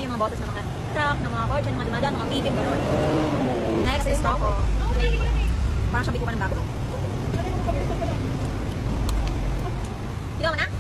yung mga boses ng mga truck, ng mga kotse, ng mga dumadaan, mga pipip, gano'n. Next is Topo. Parang siya bikupan ng bago. Ikaw mo na?